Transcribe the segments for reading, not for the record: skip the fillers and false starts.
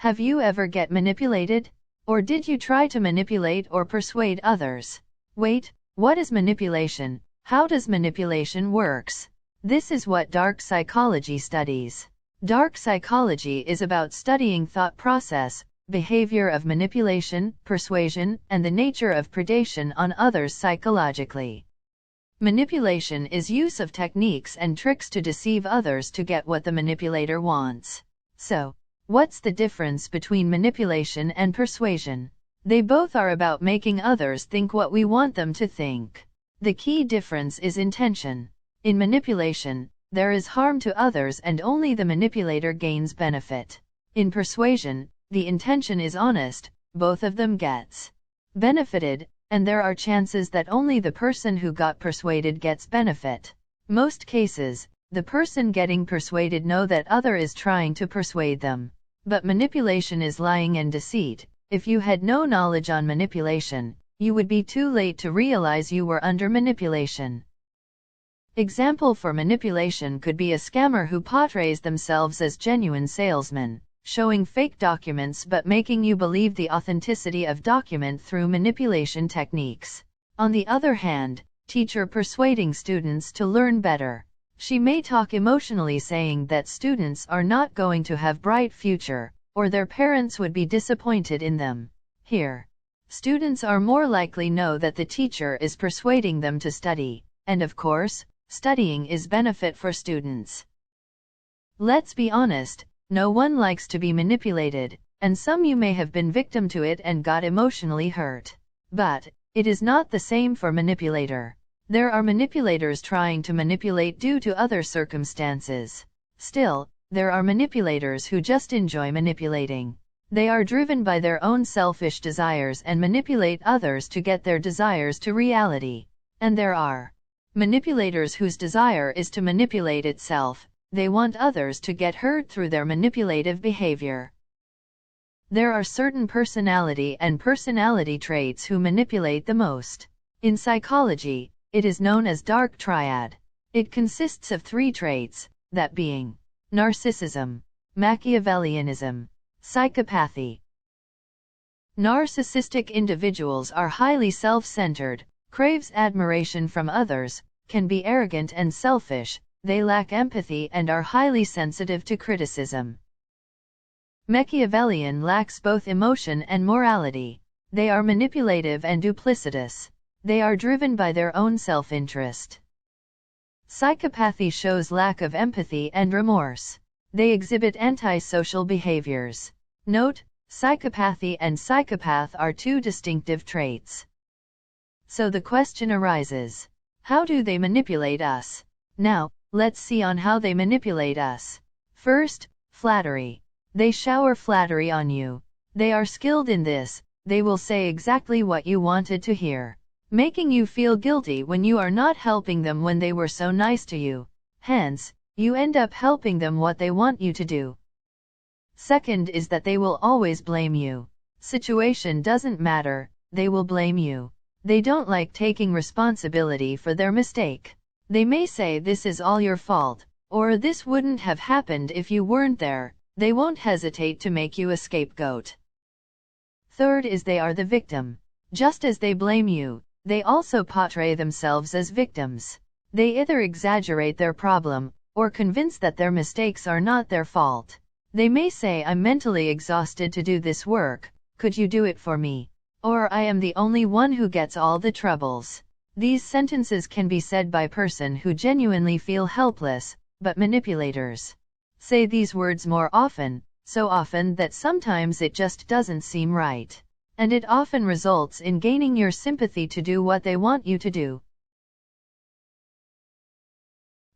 Have you ever get manipulated? Or did you try to manipulate or persuade others? Wait, what is manipulation? How does manipulation works? This is what dark psychology studies. Dark psychology is about studying thought process, behavior of manipulation, persuasion, and the nature of predation on others psychologically. Manipulation is use of techniques and tricks to deceive others to get what the manipulator wants. So, what's the difference between manipulation and persuasion? They both are about making others think what we want them to think. The key difference is intention. In manipulation, there is harm to others and only the manipulator gains benefit. In persuasion, the intention is honest, both of them gets benefited, and there are chances that only the person who got persuaded gets benefit. Most cases, the person getting persuaded know that other is trying to persuade them. But manipulation is lying and deceit. If you had no knowledge on manipulation, you would be too late to realize you were under manipulation. Example for manipulation could be a scammer who portrays themselves as genuine salesmen, showing fake documents but making you believe the authenticity of document through manipulation techniques. On the other hand, teacher persuading students to learn better. She may talk emotionally saying that students are not going to have bright future, or their parents would be disappointed in them. Here, students are more likely know that the teacher is persuading them to study, and of course, studying is benefit for students. Let's be honest, no one likes to be manipulated, and some you may have been victim to it and got emotionally hurt. But, it is not the same for manipulator. There are manipulators trying to manipulate due to other circumstances. Still, there are manipulators who just enjoy manipulating. They are driven by their own selfish desires and manipulate others to get their desires to reality. And there are manipulators whose desire is to manipulate itself. They want others to get hurt through their manipulative behavior. There are certain personality and personality traits who manipulate the most. In psychology, it is known as dark triad. It consists of 3 traits, that being narcissism, Machiavellianism, psychopathy. Narcissistic individuals are highly self-centered, craves admiration from others, can be arrogant and selfish. They lack empathy and are highly sensitive to criticism. Machiavellian lacks both emotion and morality. They are manipulative and duplicitous. They are driven by their own self-interest. Psychopathy shows lack of empathy and remorse. They exhibit antisocial behaviors. Note, psychopathy and psychopath are 2 distinctive traits. So the question arises, how do they manipulate us? Now, let's see on how they manipulate us. First, flattery. They shower flattery on you. They are skilled in this. They will say exactly what you wanted to hear, making you feel guilty when you are not helping them when they were so nice to you. Hence, you end up helping them what they want you to do. Second is that they will always blame you. Situation doesn't matter, they will blame you. They don't like taking responsibility for their mistake. They may say this is all your fault, or this wouldn't have happened if you weren't there. They won't hesitate to make you a scapegoat. Third is they are the victim. Just as they blame you, they also portray themselves as victims. They either exaggerate their problem, or convince that their mistakes are not their fault. They may say, I'm mentally exhausted to do this work, could you do it for me? Or I am the only one who gets all the troubles. These sentences can be said by person who genuinely feel helpless, but manipulators say these words more often, so often that sometimes it just doesn't seem right. And it often results in gaining your sympathy to do what they want you to do.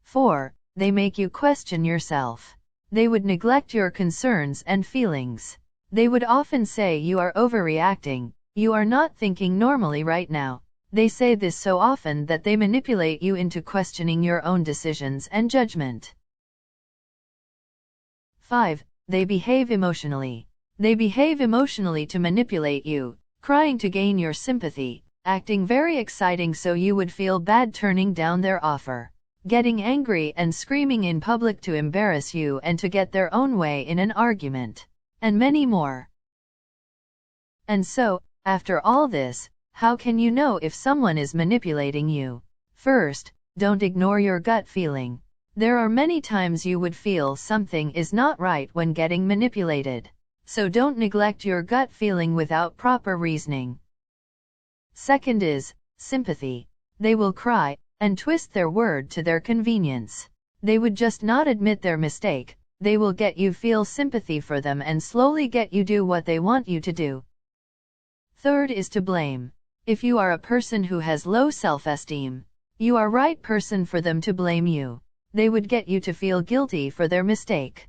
4. They make you question yourself. They would neglect your concerns and feelings. They would often say you are overreacting, you are not thinking normally right now. They say this so often that they manipulate you into questioning your own decisions and judgment. 5. They behave emotionally. They behave emotionally to manipulate you, crying to gain your sympathy, acting very exciting so you would feel bad turning down their offer, getting angry and screaming in public to embarrass you and to get their own way in an argument. and many more. And so, after all this, how can you know if someone is manipulating you? First, don't ignore your gut feeling. There are many times you would feel something is not right when getting manipulated. So don't neglect your gut feeling without proper reasoning. Second is sympathy. They will cry and twist their word to their convenience. They would just not admit their mistake. They will get you feel sympathy for them and slowly get you do what they want you to do. Third is to blame. If you are a person who has low self-esteem, you are right person for them to blame you. They would get you to feel guilty for their mistake.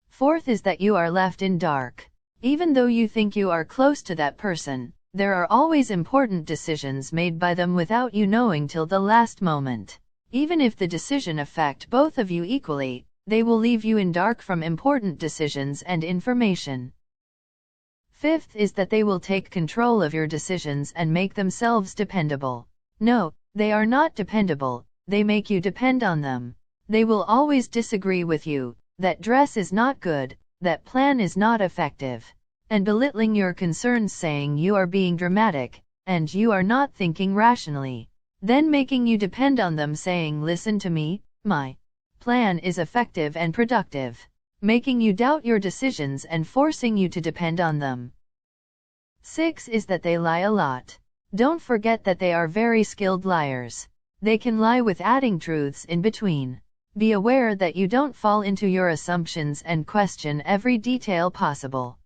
Fourth is that you are left in dark. Even though you think you are close to that person, there are always important decisions made by them without you knowing till the last moment. Even if the decision affect both of you equally, they will leave you in dark from important decisions and information. Fifth is that they will take control of your decisions and make themselves dependable. No, they are not dependable, they make you depend on them. They will always disagree with you, that dress is not good, that plan is not effective, and belittling your concerns saying you are being dramatic, and you are not thinking rationally. Then making you depend on them saying listen to me, my plan is effective and productive. Making you doubt your decisions and forcing you to depend on them. 6 is that they lie a lot. Don't forget that they are very skilled liars. They can lie with adding truths in between. Be aware that you don't fall into your assumptions and question every detail possible.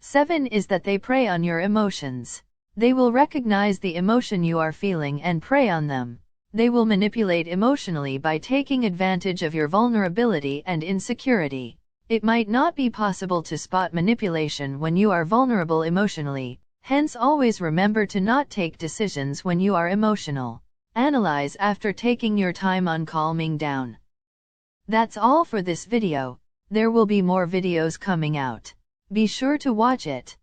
7 is that they prey on your emotions. They will recognize the emotion you are feeling and prey on them. They will manipulate emotionally by taking advantage of your vulnerability and insecurity. It might not be possible to spot manipulation when you are vulnerable emotionally, hence always remember to not take decisions when you are emotional. Analyze after taking your time on calming down. That's all for this video. There will be more videos coming out. Be sure to watch it.